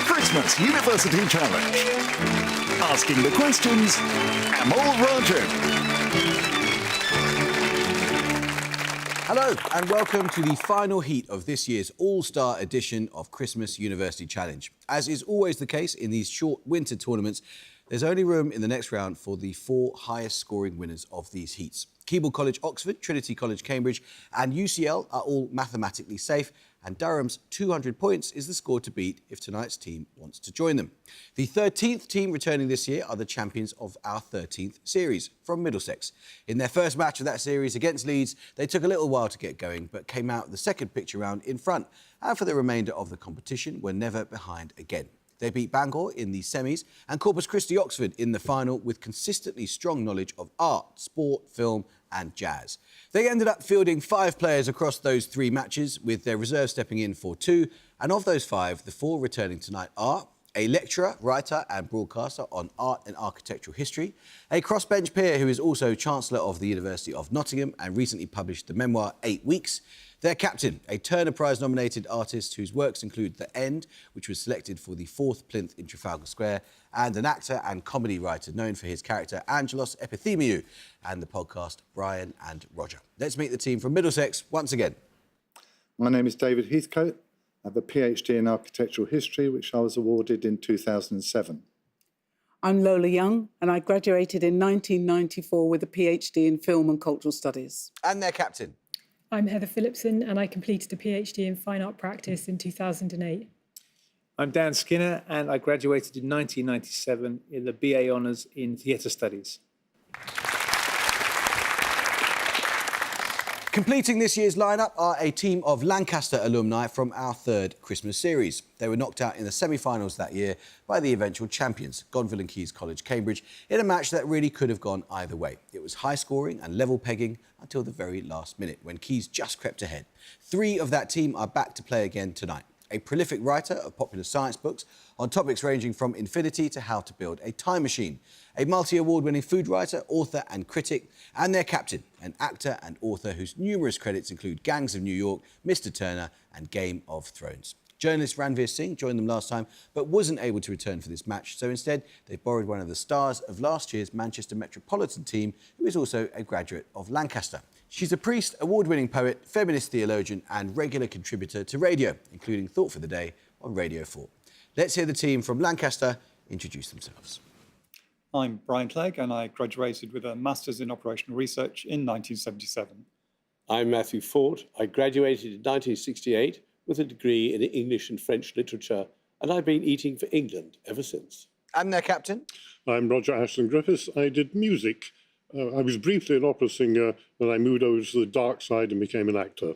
Christmas University Challenge. Asking the questions, Amol Raju. Hello and welcome to the final heat of this year's all-star edition of Christmas University Challenge. As is always the case in these short winter tournaments, there's only room in the next round for the 4 highest scoring winners of these heats. Keble College Oxford, Trinity College Cambridge and UCL are all mathematically safe, and Durham's 200 points is the score to beat if tonight's team wants to join them. The 13th team returning this year are the champions of our 13th series from Middlesex. In their first match of that series against Leeds, they took a little while to get going, but came out the second picture round in front, and for the remainder of the competition were never behind again. They beat Bangor in the semis and Corpus Christi Oxford in the final with consistently strong knowledge of art, sport, film and jazz. They ended up fielding 5 players across those 3 matches, with their reserve stepping in for 2. And of those 5, the 4 returning tonight are a lecturer, writer and broadcaster on art and architectural history, a crossbench peer who is also Chancellor of the University of Nottingham and recently published the memoir 8 Weeks, their captain, a Turner Prize-nominated artist whose works include The End, which was selected for the 4th plinth in Trafalgar Square, and an actor and comedy writer known for his character Angelos Epithemiou and the podcast Brian and Roger. Let's meet the team from Middlesex once again. My name is David Heathcote. I have a PhD in architectural history, which I was awarded in 2007. I'm Lola Young, and I graduated in 1994 with a PhD in film and cultural studies. And their captain. I'm Heather Phillipson and I completed a PhD in fine art practice in 2008. I'm Dan Skinner and I graduated in 1997 in the BA Honours in Theatre Studies. Completing this year's lineup are a team of Lancaster alumni from our 3rd Christmas series. They were knocked out in the semi-finals that year by the eventual champions, Gonville and Caius College Cambridge, in a match that really could have gone either way. It was high scoring and level pegging until the very last minute, when Caius just crept ahead. 3 of that team are back to play again tonight. A prolific writer of popular science books on topics ranging from infinity to how to build a time machine. A multi-award-winning food writer, author and critic, and their captain, an actor and author whose numerous credits include Gangs of New York, Mr. Turner and Game of Thrones. Journalist Ranveer Singh joined them last time, but wasn't able to return for this match, so instead they borrowed one of the stars of last year's Manchester Metropolitan team, who is also a graduate of Lancaster. She's a priest, award-winning poet, feminist theologian and regular contributor to radio, including Thought for the Day on Radio 4. Let's hear the team from Lancaster introduce themselves. I'm Brian Clegg and I graduated with a Masters in Operational Research in 1977. I'm Matthew Fort. I graduated in 1968 with a degree in English and French literature, and I've been eating for England ever since. And their captain? I'm Roger Ashton Griffiths. I did music. I was briefly an opera singer when I moved over to the dark side and became an actor.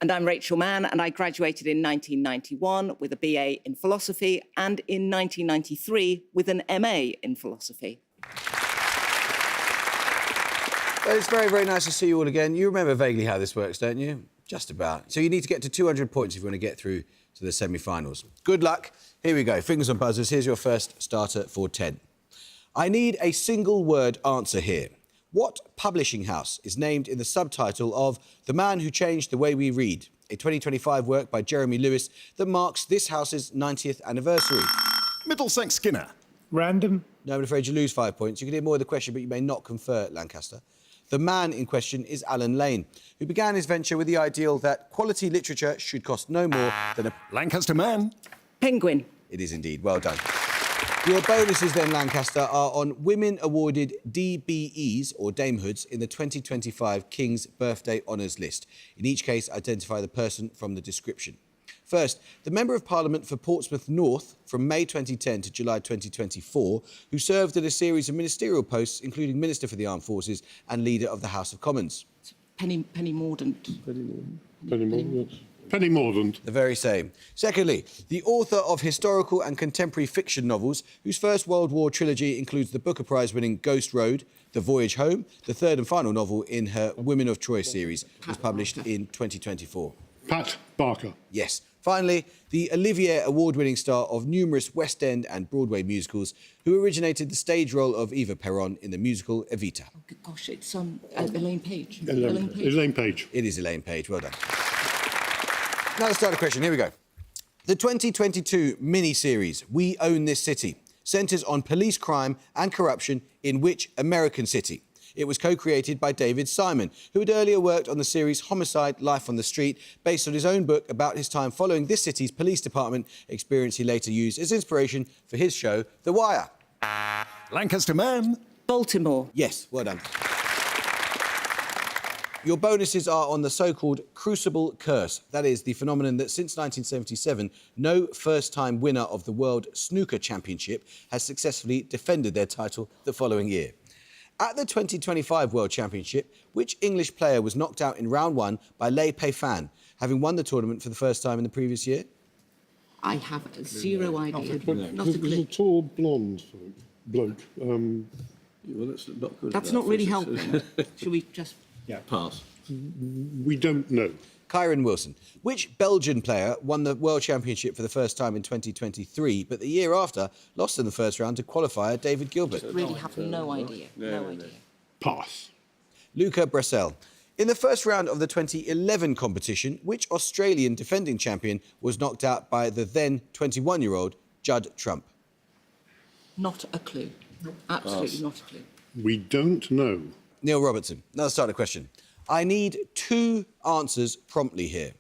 And I'm Rachel Mann, and I graduated in 1991 with a BA in philosophy and in 1993 with an MA in philosophy. Well, it's very, very nice to see you all again. You remember vaguely how this works, don't you? Just about. So you need to get to 200 points if you want to get through to the semi-finals. Good luck. Here we go. Fingers on buzzers. Here's your first starter for 10. I need a single word answer here. What publishing house is named in the subtitle of The Man Who Changed the Way We Read, a 2025 work by Jeremy Lewis that marks this house's 90th anniversary? Middlesex Skinner. Random. No, I'm afraid you lose 5 points. You can hear more of the question, but you may not confer, Lancaster. The man in question is Alan Lane, who began his venture with the ideal that quality literature should cost no more than a... Lancaster man. Penguin. It is indeed. Well done. Your bonuses then, Lancaster, are on women awarded DBEs, or damehoods, in the 2025 King's Birthday Honours list. In each case, identify the person from the description. First, the Member of Parliament for Portsmouth North from May 2010 to July 2024, who served in a series of ministerial posts, including Minister for the Armed Forces and Leader of the House of Commons. Penny Mordaunt. Penny Mordaunt. The very same. Secondly, the author of historical and contemporary fiction novels, whose First World War trilogy includes the Booker Prize-winning Ghost Road, The Voyage Home, the 3rd and final novel in her Women of Troy series, was published in 2024. Pat Barker. Yes. Finally, the Olivier Award-winning star of numerous West End and Broadway musicals, who originated the stage role of Eva Peron in the musical Evita. Oh, gosh, it's Elaine Page. Elaine Page. It is Elaine Page. Well done. Now let's start a question. Here we go. The 2022 mini-series, We Own This City, centres on police crime and corruption in which American city? It was co-created by David Simon, who had earlier worked on the series Homicide: Life on the Street, based on his own book about his time following this city's police department, experience he later used as inspiration for his show, The Wire. Lancaster man. Baltimore. Yes, well done. Your bonuses are on the so-called Crucible Curse. That is the phenomenon that since 1977, no first-time winner of the World Snooker Championship has successfully defended their title the following year. At the 2025 World Championship, which English player was knocked out in round one by Lei Pei-fan, having won the tournament for the first time in the previous year? I have zero idea. Not a It was a clue. tall, blonde bloke. Well, that's not good. That's not really helping. Should we just... Pass. We don't know. Kyron Wilson. Which Belgian player won the World Championship for the first time in 2023, but the year after lost in the first round to qualifier David Gilbert? Really have no idea. No idea. Pass. Luca Bressel. In the first round of the 2011 competition, which Australian defending champion was knocked out by the then 21-year-old Judd Trump? Not a clue. Absolutely not a clue. We don't know. Neil Robertson. Another starter question. I need two answers promptly here.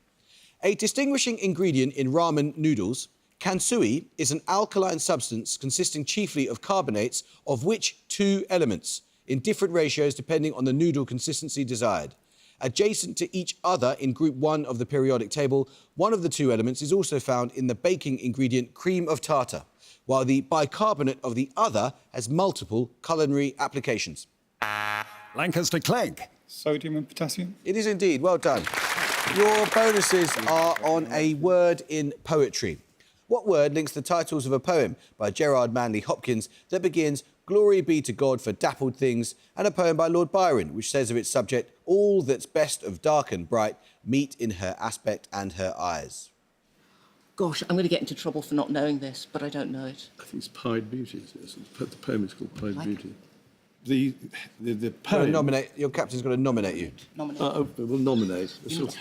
A distinguishing ingredient in ramen noodles, kansui is an alkaline substance consisting chiefly of carbonates of which two elements, in different ratios depending on the noodle consistency desired. Adjacent to each other in group 1 of the periodic table, one of the two elements is also found in the baking ingredient cream of tartar, while the bicarbonate of the other has multiple culinary applications. Lancaster Clegg. Sodium and potassium. It is indeed. Well done. Your bonuses are on a word in poetry. What word links the titles of a poem by Gerard Manley Hopkins that begins, "Glory be to God for dappled things," and a poem by Lord Byron, which says of its subject, "All that's best of dark and bright meet in her aspect and her eyes"? Gosh, I'm going to get into trouble for not knowing this, but I don't know it. I think it's Pied Beauty. The poem is called Pied Like- Beauty. The Gotta poem... nominate, your captain's got to nominate you. Nominate. We'll nominate.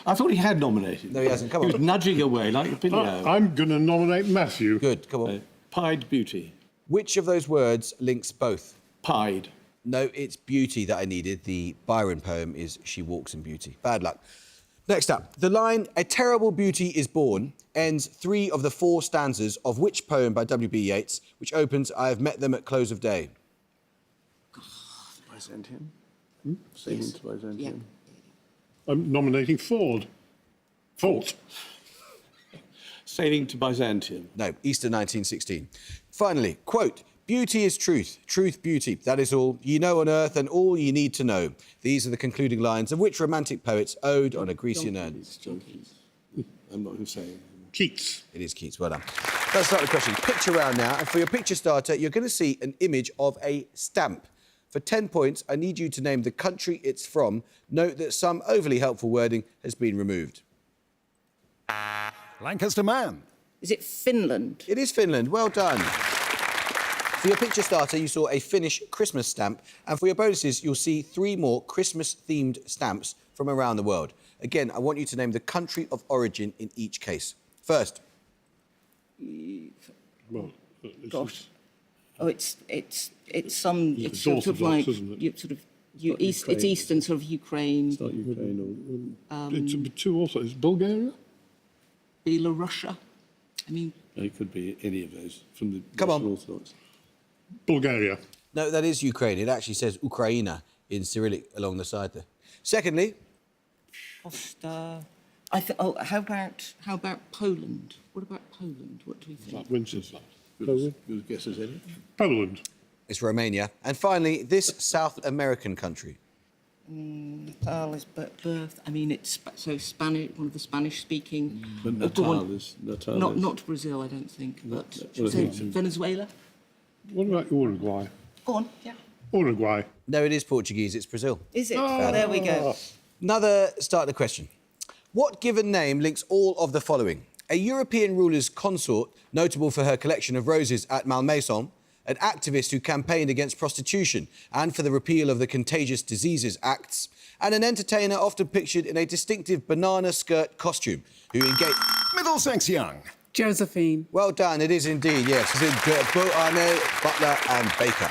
I thought he had nominated. No, he hasn't. Come He on. was nudging away like a pinio. I'm going to nominate Matthew. Good, come on. Pied Beauty. Which of those words links both? Pied. No, it's beauty that I needed. The Byron poem is She Walks in Beauty. Bad luck. Next up, the line, "A terrible beauty is born," ends 3 of the 4 stanzas of which poem by W.B. Yeats, which opens, "I have met them at close of day"? Byzantium. Sailing to Byzantium. I'm nominating Ford. Fault. Sailing to Byzantium. No, Easter 1916. Finally, quote, "Beauty is truth, truth beauty, that is all ye know on earth and all ye need to know." These are the concluding lines of which romantic poet's ode on a Grecian urn? I'm not going to say it. Keats. It is Keats, well done. Let's start the question. Picture round now, and for your picture starter, you're going to see an image of a stamp. For 10 points, I need you to name the country it's from. Note that some overly helpful wording has been removed. Lancaster man. Is it Finland? It is Finland, well done. For your picture starter, you saw a Finnish Christmas stamp, and for your bonuses, you'll see 3 more Christmas-themed stamps from around the world. Again, I want you to name the country of origin in each case. First. Well, Gosh. Oh, it's some. It's sort of Orthodox, like isn't it? It's Eastern, sort of Ukraine, It's not Ukraine or... it's a bit too also. It's Bulgaria? Belarus. I mean, It could be any of those from the Come on. Russian Orthodox. Bulgaria. No, that is Ukraine. It actually says Ukraina in Cyrillic along the side there. Secondly, how about Poland? What about Poland? What do we think? When's that? Good guess as any. Poland. it's Romania. And finally, this South American country. Natal is birth. I mean, it's Spanish. One of the Spanish-speaking. But Natal is... Not Brazil, I don't think. But what is say it? Venezuela. What about Uruguay? Go on. Yeah. Uruguay. No, it is Portuguese. It's Brazil. Is it? There we go. Another starter question. What given name links all of the following? A European ruler's consort, notable for her collection of roses at Malmaison, an activist who campaigned against prostitution and for the repeal of the Contagious Diseases Acts, and an entertainer often pictured in a distinctive banana skirt costume who engaged... Middlesex young. Josephine. Well done, it is indeed, yes. It's in Arne, Butler and Baker.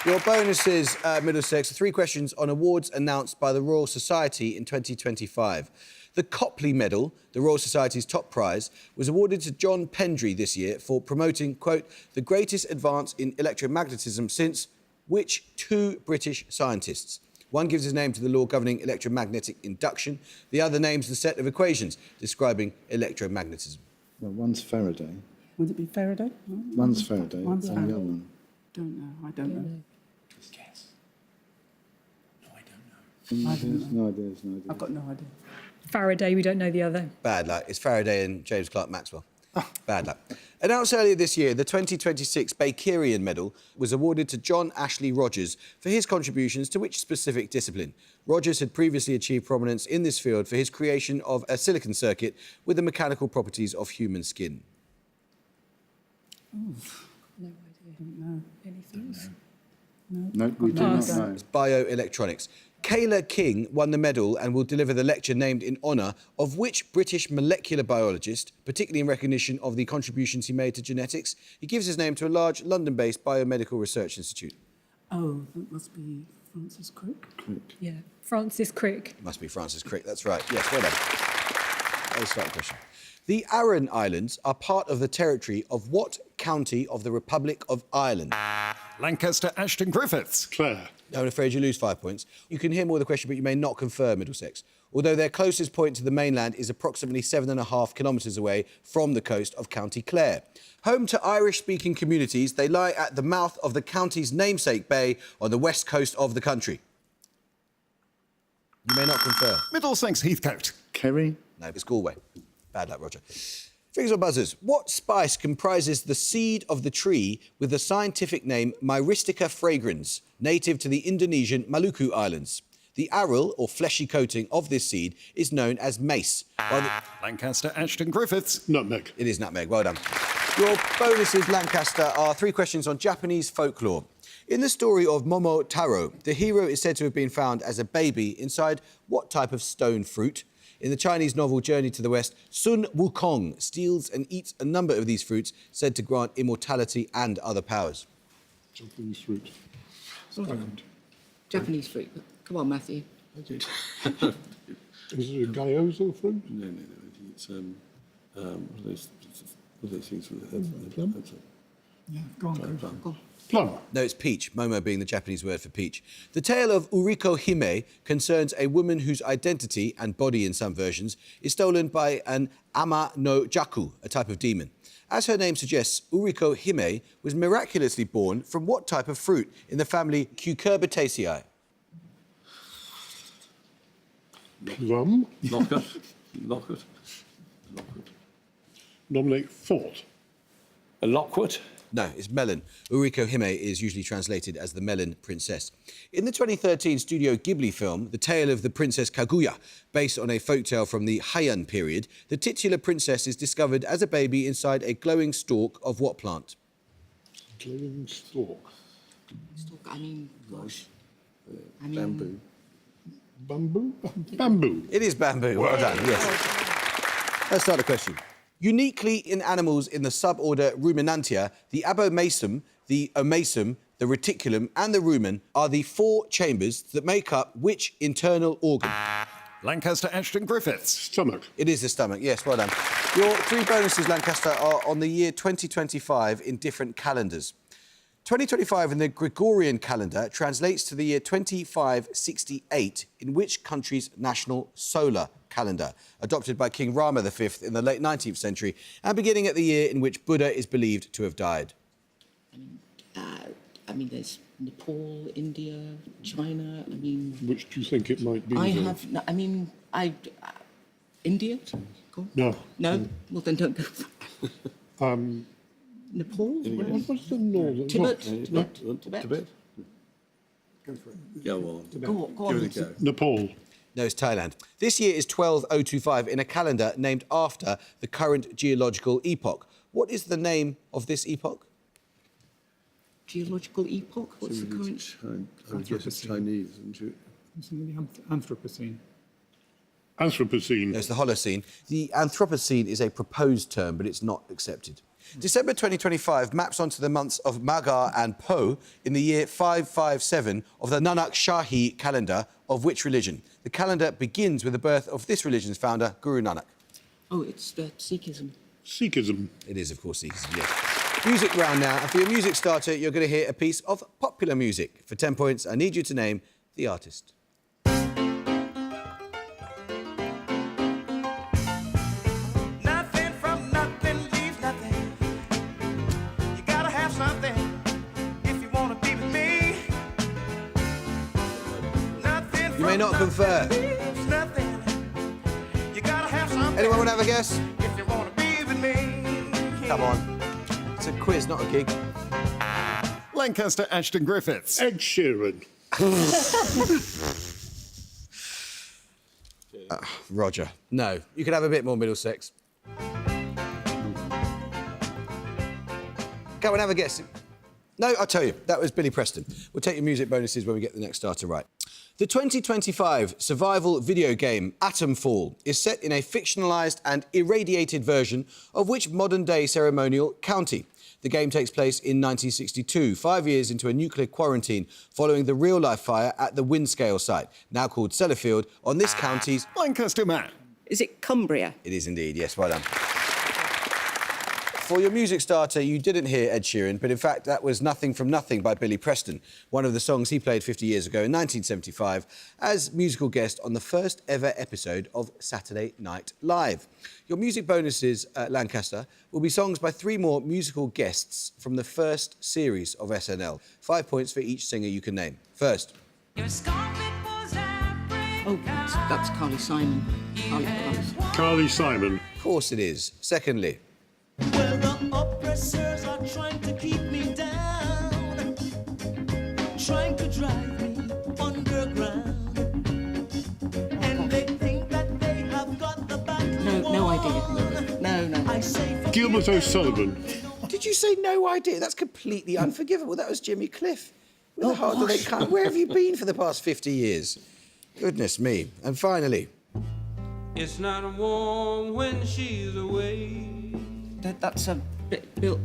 Your bonuses, Middlesex, 3 questions on awards announced by the Royal Society in 2025. The Copley Medal, the Royal Society's top prize, was awarded to John Pendry this year for promoting, quote, the greatest advance in electromagnetism since which 2 British scientists? One gives his name to the law governing electromagnetic induction. The other names the set of equations describing electromagnetism. Well, one's Faraday. Would it be Faraday? One's Faraday. One's and the Faraday. other one. Don't know. I don't know. Just guess. No, I don't know. I don't No idea. No idea. I've got no idea. Faraday, we don't know the other. Bad luck. It's Faraday and James Clerk Maxwell. Bad luck. Announced earlier this year, the 2026 Bakerian Medal was awarded to John Ashley Rogers for his contributions to which specific discipline? Rogers had previously achieved prominence in this field for his creation of a silicon circuit with the mechanical properties of human skin. No idea. No. Anything? No, we do not know. It's bioelectronics. Kayla King won the medal and will deliver the lecture named in honour of which British molecular biologist, particularly in recognition of the contributions he made to genetics. He gives his name to a large London-based biomedical research institute. Oh, that must be Francis Crick. Yeah. Francis Crick. Must be Francis Crick, that's right. Yes, well done. Let's start the question. The Aran Islands are part of the territory of what county of the Republic of Ireland? Lancaster Ashton Griffiths. Clare. No, I'm afraid you lose 5 points. You can hear more of the question, but you may not confer, Middlesex. Although their closest point to the mainland is approximately 7.5 kilometres away from the coast of County Clare. Home to Irish-speaking communities, they lie at the mouth of the county's namesake bay on the west coast of the country. You may not confer. Middlesex Heathcote. Kerry. No, it's Galway. Bad luck, Roger. Fingers or buzzers. What spice comprises the seed of the tree with the scientific name Myristica fragrans, native to the Indonesian Maluku Islands? The aril, or fleshy coating, of this seed is known as mace. Lancaster Ashton Griffiths. Nutmeg. It is nutmeg. Well done. Your bonuses, Lancaster, are 3 questions on Japanese folklore. In the story of Momo Taro, the hero is said to have been found as a baby inside what type of stone fruit? In the Chinese novel Journey to the West, Sun Wukong steals and eats a number of these fruits, said to grant immortality and other powers. Japanese fruit. Japanese fruit. Come on, Matthew. I did. Is it a gyoza fruit? No. It's what are those things? Plum? Yeah, go on. Plum. No, it's peach, momo being the Japanese word for peach. The tale of Uriko Hime concerns a woman whose identity, and body in some versions, is stolen by an Ama no Jaku, a type of demon. As her name suggests, Uriko Hime was miraculously born from what type of fruit in the family Cucurbitaceae? Plum. Locket. Nominate Fort. A loquat. No, it's melon. Uriko Hime is usually translated as the Melon Princess. In the 2013 Studio Ghibli film, The Tale of the Princess Kaguya, based on a folktale from the Heian period, the titular princess is discovered as a baby inside a glowing stalk of what plant? Glowing stalk. Gosh. Bamboo. Bamboo? Bamboo. It is bamboo. Well done, yes. Let's start the question. Uniquely in animals in the suborder Ruminantia, the abomasum, the omasum, the reticulum and the rumen are the 4 chambers that make up which internal organ? Lancaster Ashton Griffiths. Stomach. It is the stomach, yes, well done. Your 3 bonuses, Lancaster, are on the year 2025 in different calendars. 2025 in the Gregorian calendar translates to the year 2568 in which country's national solar calendar, adopted by King Rama V in the late 19th century and beginning at the year in which Buddha is believed to have died. There's Nepal, India, China. Which do you think it might be? India? Go on. No. No? Well, then don't go. Nepal? What's the northern? Tibet? Tibet. Go for it. Go on. Go on. Give it a go. Nepal. No, it's Thailand. This year is 12025 in a calendar named after the current geological epoch. What is the name of this epoch? Geological epoch? What's the current? I would guess it's Chinese, isn't it? It's in the Anthropocene. Anthropocene. There's the Holocene. The Anthropocene is a proposed term, but it's not accepted. December 2025 maps onto the months of Maghar and Po in the year 557 of the Nanak Shahi calendar of which religion? The calendar begins with the birth of this religion's founder, Guru Nanak. Oh, it's Sikhism. Sikhism. It is, of course, Sikhism, yes. Music round now, and for your music starter, you're going to hear a piece of popular music. For 10 points, I need you to name the artist. You may not confer. Anyone want to have a guess? Come on. It's a quiz, not a gig. Lancaster Ashton Griffiths. Ed Sheeran. Roger. No. You can have a bit more Middlesex. Go and have a guess. No, I'll tell you. That was Billy Preston. We'll take your music bonuses when we get the next starter right. The 2025 survival video game Atomfall is set in a fictionalised and irradiated version of which modern-day ceremonial county? The game takes place in 1962, 5 years into a nuclear quarantine following the real-life fire at the Windscale site, now called Sellafield, on this county's... Lancaster man. Is it Cumbria? It is indeed, yes, well done. For your music starter, you didn't hear Ed Sheeran, but in fact that was Nothing from Nothing by Billy Preston, one of the songs he played 50 years ago in 1975 as musical guest on the first ever episode of Saturday Night Live. Your music bonuses at Lancaster will be songs by 3 more musical guests from the first series of SNL. 5 points for each singer you can name. First. Oh, that's Carly Simon. Carly Simon. Of course it is. Secondly. Well, the oppressors are trying to keep me down, trying to drive me underground, and they think that they have got the battle won. No idea. No. I say Gilbert O'Sullivan. Did you say no idea? That's completely unforgivable. That was Jimmy Cliff. With a heart that they can't. Where have you been for the past 50 years? Goodness me. And finally. It's not warm when she's away. That's a Bill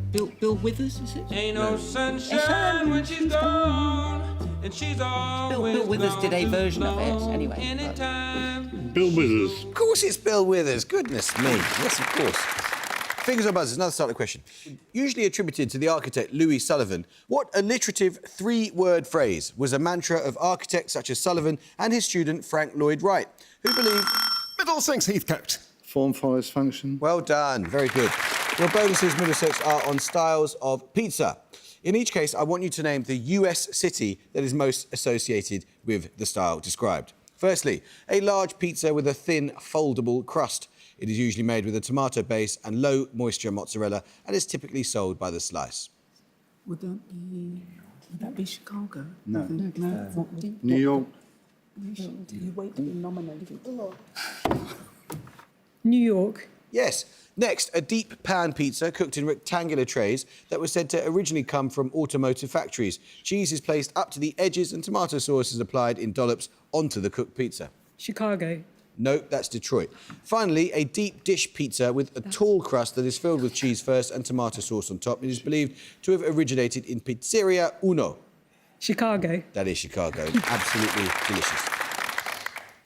Withers, is it? Ain't no sunshine when she's gone, and she's always Bill Withers did a version of it, anyway. Anytime. Bill Withers. Of course it's Bill Withers. Goodness me. Yes, of course. Fingers or buzzers, another starter question. Usually attributed to the architect Louis Sullivan, what alliterative 3-word phrase was a mantra of architects such as Sullivan and his student Frank Lloyd Wright, who believed... Middlesex Heathcote. Form follows function. Well done. Very good. Your bonuses, Middlesex, are on styles of pizza. In each case, I want you to name the US city that is most associated with the style described. Firstly, a large pizza with a thin, foldable crust. It is usually made with a tomato base and low-moisture mozzarella and is typically sold by the slice. Would that be Chicago? No. No. New York. You wait to be nominated. New York. Yes. Next, a deep pan pizza cooked in rectangular trays that was said to originally come from automotive factories. Cheese is placed up to the edges and tomato sauce is applied in dollops onto the cooked pizza. Chicago. No, that's Detroit. Finally, a deep dish pizza with a tall crust that is filled with cheese first and tomato sauce on top. It is believed to have originated in Pizzeria Uno. Chicago. That is Chicago. Absolutely delicious.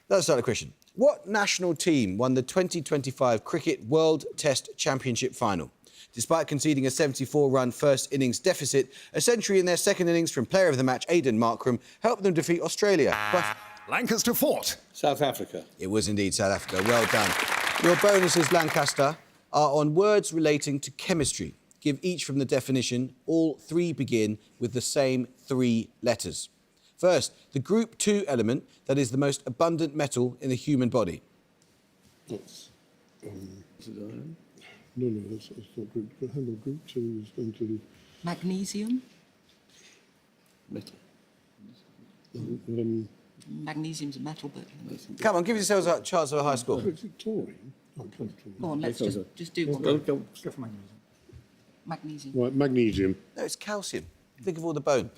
Let's start a question. What national team won the 2025 Cricket World Test Championship final? Despite conceding a 74-run first innings deficit, a century in their second innings from player of the match Aidan Markram helped them defeat Australia. But Lancaster Fort. South Africa. it was indeed South Africa. Well done. Your bonuses, Lancaster, are on words relating to chemistry. Give each from the definition. All 3 begin with the same 3 letters. First, the group 2 element that is the most abundant metal in the human body. That's... No, that's not group. Hang on, group 2 is going to... Magnesium. Metal. Magnesium's a metal, but... Come on, give yourselves a chance of a high score. Is it chlorine? Oh, it can't be chlorine. Go on, let's just do one. Go for magnesium. Magnesium. Right, magnesium. No, it's calcium. Think of all the bone.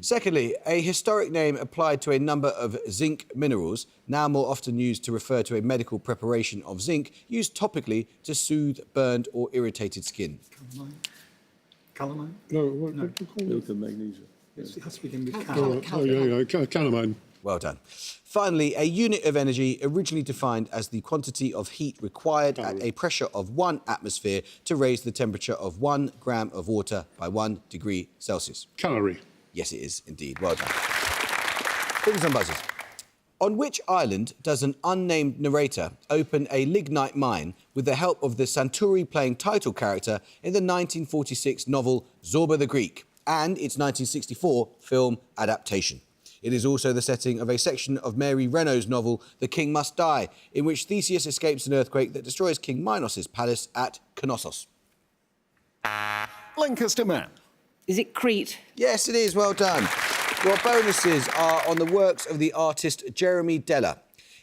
Secondly, a historic name applied to a number of zinc minerals, now more often used to refer to a medical preparation of zinc, used topically to soothe burned or irritated skin. Calamine? No, what do you call it? Magnesium. It has to begin with Calamine. Well done. Finally, a unit of energy originally defined as the quantity of heat required at a pressure of 1 atmosphere to raise the temperature of 1 gram of water by 1 degree Celsius. Calorie. Yes, it is indeed. Well done. Fingers and buzzers. On which island does an unnamed narrator open a lignite mine with the help of the Santouri-playing title character in the 1946 novel Zorba the Greek and its 1964 film adaptation? It is also the setting of a section of Mary Renault's novel The King Must Die, in which Theseus escapes an earthquake that destroys King Minos' palace at Knossos. Lancaster man. Is it Crete? Yes, it is. Well done. Your bonuses are on the works of the artist Jeremy Deller.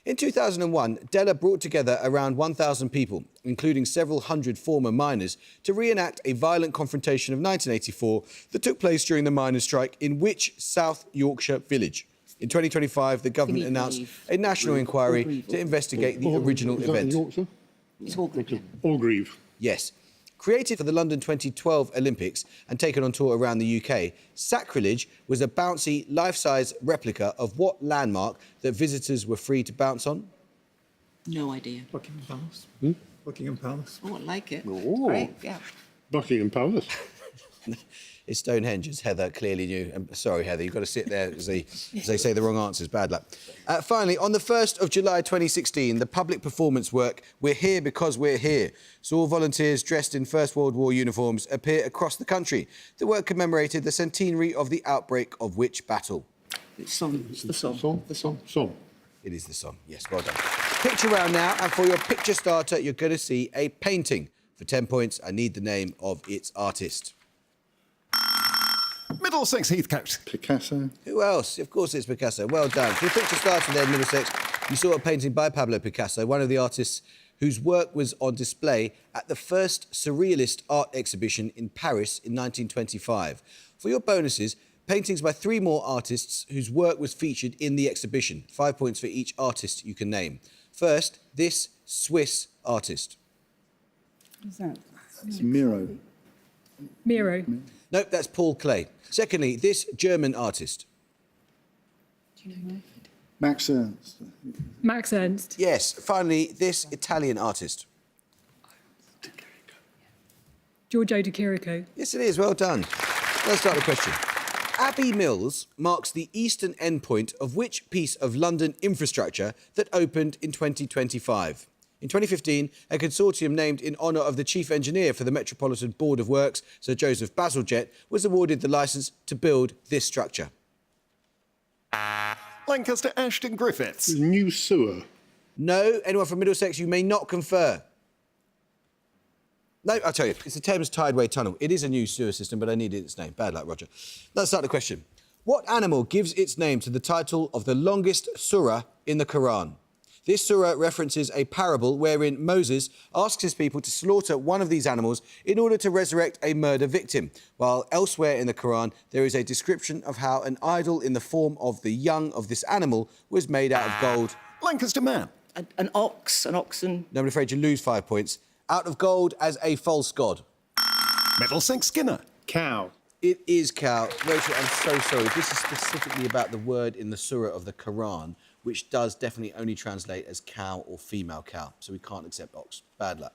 In 2001, Deller brought together around 1,000 people, including several hundred former miners, to reenact a violent confrontation of 1984 that took place during the miners' strike in which South Yorkshire village? In 2025, the government announced a national inquiry to investigate the original event. It's Orgreave. Orgreave. Yes. Created for the London 2012 Olympics and taken on tour around the UK, Sacrilege was a bouncy, life-size replica of what landmark that visitors were free to bounce on? No idea. Buckingham Palace. Buckingham Palace. Oh, I like it. Oh. Right, yeah. Buckingham Palace. It's Stonehenge, as Heather clearly knew. Sorry, Heather, you've got to sit there as they say the wrong answers. Bad luck. Finally, on the 1st of July 2016, the public performance work We're Here Because We're Here saw volunteers dressed in First World War uniforms appear across the country. The work commemorated the centenary of the outbreak of which battle? It's the song. Song. It is the song. Yes, well done. Picture round now, and for your picture starter, you're going to see a painting. For 10 points, I need the name of its artist. Middlesex Heathcote. Picasso. Who else? Of course it's Picasso. Well done. For your picture starter there, Middlesex, you saw a painting by Pablo Picasso, one of the artists whose work was on display at the first Surrealist art exhibition in Paris in 1925. For your bonuses, paintings by 3 more artists whose work was featured in the exhibition. 5 points for each artist you can name. First, this Swiss artist. Who's that? It's Miro. Miro. Nope, that's Paul Klee. Secondly, this German artist. Do you know? Max Ernst. Max Ernst. Yes. Finally, this Italian artist. Giorgio de Chirico. Yes, it is. Well done. Let's start the question. Abbey Mills marks the eastern endpoint of which piece of London infrastructure that opened in 2025? In 2015, a consortium named in honour of the chief engineer for the Metropolitan Board of Works, Sir Joseph Bazalgette, was awarded the licence to build this structure. Lancaster Ashton Griffiths. New sewer. No, anyone from Middlesex, you may not confer. No, I'll tell you, it's the Thames Tideway Tunnel. It is a new sewer system, but I needed its name. Bad luck, Roger. Let's start the question. What animal gives its name to the title of the longest surah in the Quran? This surah references a parable wherein Moses asks his people to slaughter one of these animals in order to resurrect a murder victim, while elsewhere in the Quran there is a description of how an idol in the form of the young of this animal was made out of gold. Lancaster man. An oxen. No, I'm afraid you lose 5 points. Out of gold as a false god. Middlesex Skinner. Cow. It is cow. Rachel, I'm so sorry. This is specifically about the word in the surah of the Quran, which does definitely only translate as cow or female cow. So we can't accept ox. Bad luck.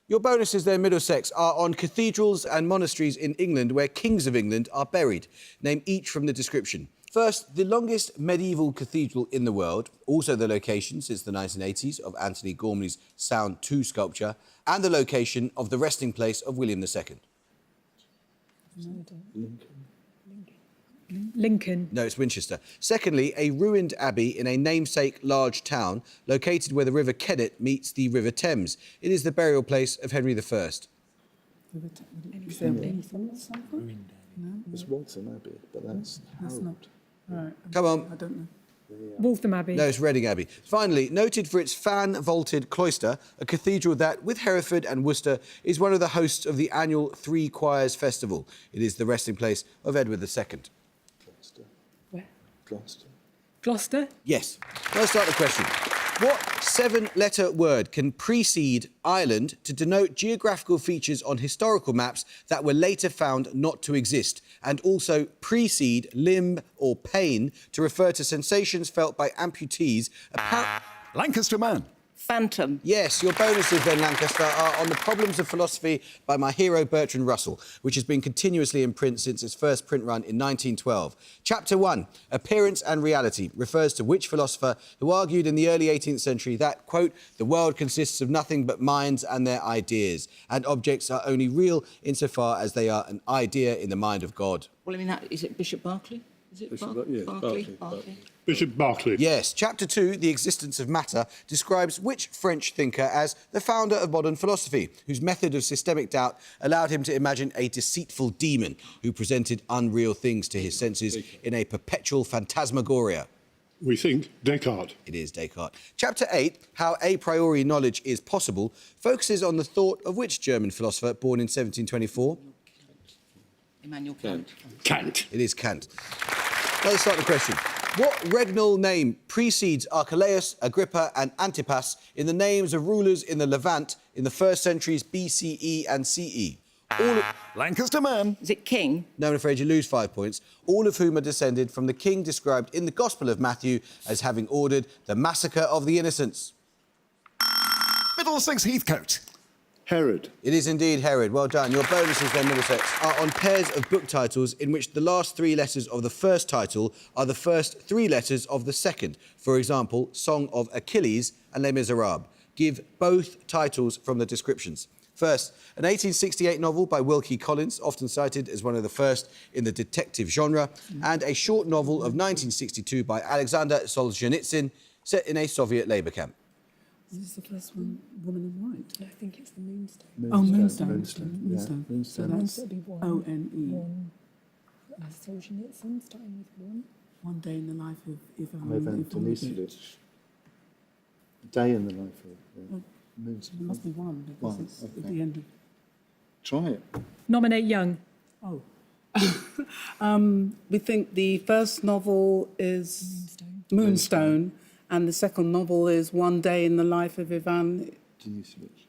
Your bonuses there, Middlesex, are on cathedrals and monasteries in England where kings of England are buried. Name each from the description. First, the longest medieval cathedral in the world, also the location since the 1980s of Anthony Gormley's Sound 2 sculpture, and the location of the resting place of William II. Lincoln. No, it's Winchester. Secondly, a ruined abbey in a namesake large town located where the River Kennet meets the River Thames. It is the burial place of Henry I. It's Walton Abbey, but that's not. Right. Come on. I don't know. Waltham Abbey. No, it's Reading Abbey. Finally, noted for its fan-vaulted cloister, a cathedral that, with Hereford and Worcester, is one of the hosts of the annual Three Choirs Festival. It is the resting place of Edward II. Gloucester. Where? Gloucester. Gloucester? Yes. Let's start the question. What 7-letter word can precede Ireland to denote geographical features on historical maps that were later found not to exist, and also precede limb or pain to refer to sensations felt by amputees? Lancaster man. Phantom. Yes, your bonuses then, Lancaster, are on The Problems of Philosophy by my hero Bertrand Russell, which has been continuously in print since its first print run in 1912. Chapter 1, Appearance and Reality, refers to which philosopher who argued in the early 18th century that, quote, the world consists of nothing but minds and their ideas, and objects are only real insofar as they are an idea in the mind of God. Well, I mean, is it Bishop Berkeley? Is it Berkeley. Bishop Berkeley. Yes. Chapter 2, The Existence of Matter, describes which French thinker as the founder of modern philosophy, whose method of systemic doubt allowed him to imagine a deceitful demon who presented unreal things to his senses in a perpetual phantasmagoria. We think Descartes. It is Descartes. Chapter 8, How a priori knowledge is possible, focuses on the thought of which German philosopher born in 1724? Immanuel Kant. Kant. It is Kant. Let's start the question. What regnal name precedes Archelaus, Agrippa and Antipas in the names of rulers in the Levant in the first centuries BCE and CE? Lancaster man. Is it King? No, I'm afraid you lose 5 points, all of whom are descended from the king described in the Gospel of Matthew as having ordered the massacre of the innocents. Middlesex Heathcote. Herod. It is indeed Herod. Well done. Your bonuses then, Middlesex, are on pairs of book titles in which the last 3 letters of the first title are the first 3 letters of the second. For example, Song of Achilles and Les Miserables. Give both titles from the descriptions. First, an 1868 novel by Wilkie Collins, often cited as one of the first in the detective genre, and a short novel of 1962 by Alexander Solzhenitsyn, set in a Soviet labour camp. Is this the first one, Woman in White? I think it's the Moonstone. Moonstone. So that's It'll be one. O-N-E. One. Solzhenitsyn, starting with one. One day in the life of Ivan Denisovich. Day in the life of It must be one, because One, it's at okay. the end of... Try it. Nominate Young. Oh. We think the first novel is Moonstone, and the second novel is One Day in the Life of Ivan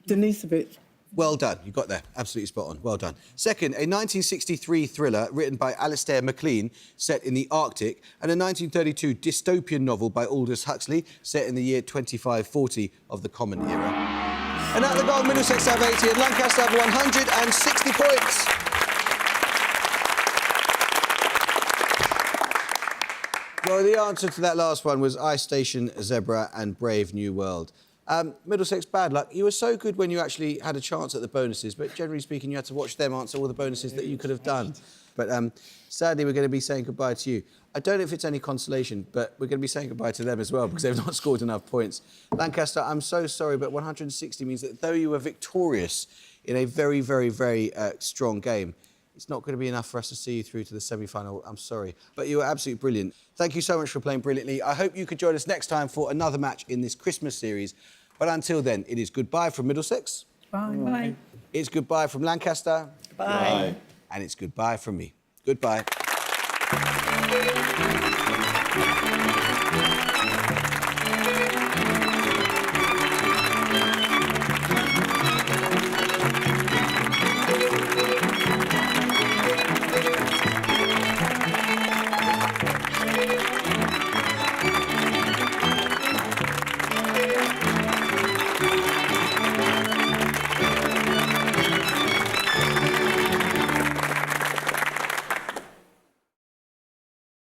Denisovich. Well done. You got there. Absolutely spot on. Well done. Second, a 1963 thriller written by Alistair MacLean, set in the Arctic, and a 1932 dystopian novel by Aldous Huxley, set in the year 2540 of the Common Era. And at the goal, Middlesex have 80 and Lancaster have 160 points. Well, the answer to that last one was Ice Station, Zebra and Brave New World. Middlesex, bad luck. You were so good when you actually had a chance at the bonuses, but generally speaking, you had to watch them answer all the bonuses that you could have done. But sadly, we're going to be saying goodbye to you. I don't know if it's any consolation, but we're going to be saying goodbye to them as well, because they've not scored enough points. Lancaster, I'm so sorry, but 160 means that though you were victorious in a very, very, very strong game, it's not going to be enough for us to see you through to the semi-final. I'm sorry. But you were absolutely brilliant. Thank you so much for playing brilliantly. I hope you could join us next time for another match in this Christmas series. But until then, it is goodbye from Middlesex. Bye. Bye. It's goodbye from Lancaster. Bye. And it's goodbye from me. Goodbye.